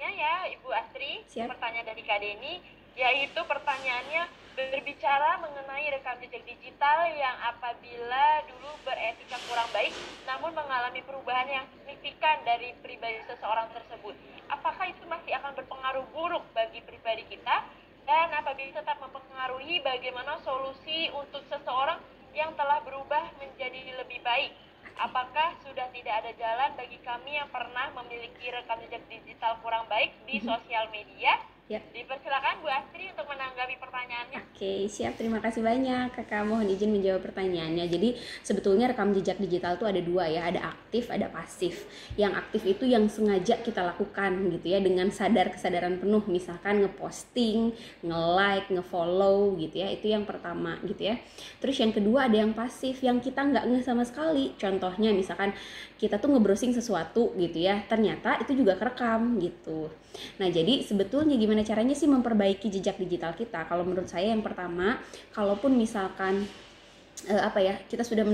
pertanyaannya ya Ibu Astri. Siap. Pertanyaan dari Kak Deni, yaitu pertanyaannya berbicara mengenai rekam jejak digital yang apabila dulu beretika kurang baik namun mengalami perubahan yang signifikan dari pribadi seseorang tersebut. Apakah itu masih akan berpengaruh buruk bagi pribadi kita? Dan apabila tetap mempengaruhi, bagaimana solusi untuk seseorang yang telah berubah menjadi lebih baik? Apakah sudah tidak ada jalan bagi kami yang pernah memiliki rekam jejak digital kurang baik di sosial media? Ya. Dipersilakan Bu Astri untuk menanggapi pertanyaannya. Oke, siap. Terima kasih banyak Kakak. Mohon izin menjawab pertanyaannya. Jadi sebetulnya rekam jejak digital itu ada dua ya, ada aktif, ada pasif. Yang aktif itu yang sengaja kita lakukan gitu ya, dengan kesadaran penuh, misalkan ngeposting, nge-like, nge-follow gitu ya. Itu yang pertama gitu ya. Terus yang kedua ada yang pasif, yang kita nggak nge sama sekali. Contohnya misalkan kita tuh nge-browsing sesuatu gitu ya, ternyata itu juga kerekam gitu. Nah, jadi sebetulnya gimana caranya sih memperbaiki jejak digital kita? Kalau menurut saya yang pertama, kalaupun misalkan kita sudah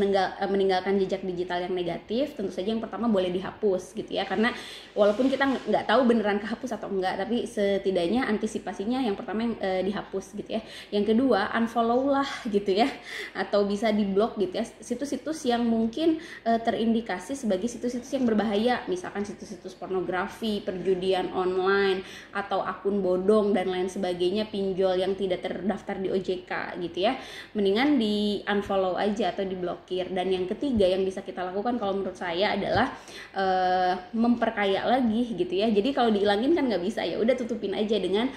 meninggalkan jejak digital yang negatif, tentu saja yang pertama boleh dihapus gitu ya, karena walaupun kita nggak tahu beneran kehapus atau enggak, tapi setidaknya antisipasinya yang pertama dihapus gitu ya. Yang kedua, unfollow lah gitu ya, atau bisa diblok gitu ya situs-situs yang mungkin terindikasi sebagai situs-situs yang berbahaya, misalkan situs-situs pornografi, perjudian online, atau akun bodong dan lain sebagainya, pinjol yang tidak terdaftar di OJK gitu ya. Mendingan di unfollow aja atau diblokir. Dan yang ketiga yang bisa kita lakukan kalau menurut saya adalah memperkaya lagi gitu ya. Jadi kalau dihilangin kan nggak bisa, ya udah tutupin aja dengan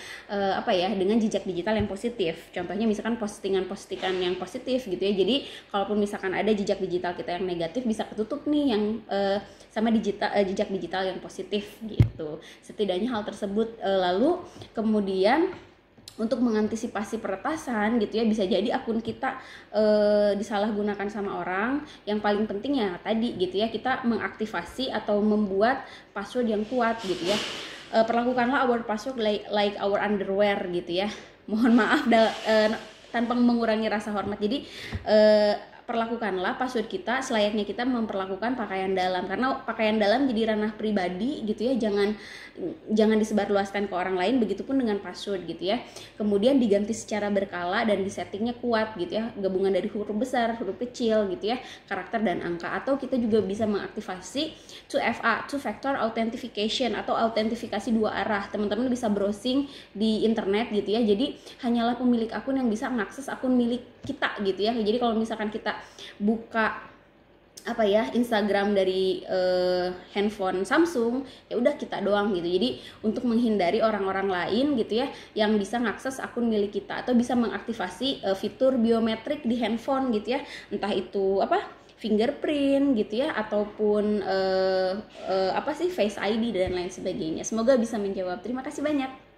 dengan jejak digital yang positif. Contohnya misalkan postingan-postingan yang positif gitu ya. Jadi kalaupun misalkan ada jejak digital kita yang negatif, bisa ketutup nih yang sama jejak digital yang positif gitu. Setidaknya hal tersebut lalu kemudian untuk mengantisipasi peretasan gitu ya, bisa jadi akun kita disalahgunakan sama orang. Yang paling penting ya tadi gitu ya, kita mengaktifasi atau membuat password yang kuat gitu ya. Perlakukanlah our password like our underwear gitu ya. Mohon maaf tanpa mengurangi rasa hormat. Jadi perlakukanlah password kita selayaknya kita memperlakukan pakaian dalam, karena pakaian dalam jadi ranah pribadi gitu ya, jangan disebarluaskan ke orang lain, begitupun dengan password gitu ya. Kemudian diganti secara berkala dan disettingnya kuat gitu ya, gabungan dari huruf besar, huruf kecil gitu ya, karakter dan angka. Atau kita juga bisa mengaktifasi 2FA, two factor authentication, atau autentifikasi dua arah. Teman-teman bisa browsing di internet gitu ya, jadi hanyalah pemilik akun yang bisa mengakses akun milik kita gitu ya. Jadi kalau misalkan kita buka Instagram dari handphone Samsung, ya udah kita doang gitu. Jadi untuk menghindari orang-orang lain gitu ya yang bisa mengakses akun milik kita, atau bisa mengaktifasi fitur biometrik di handphone gitu ya, entah itu fingerprint gitu ya, ataupun Face ID dan lain sebagainya. Semoga bisa menjawab. Terima kasih banyak.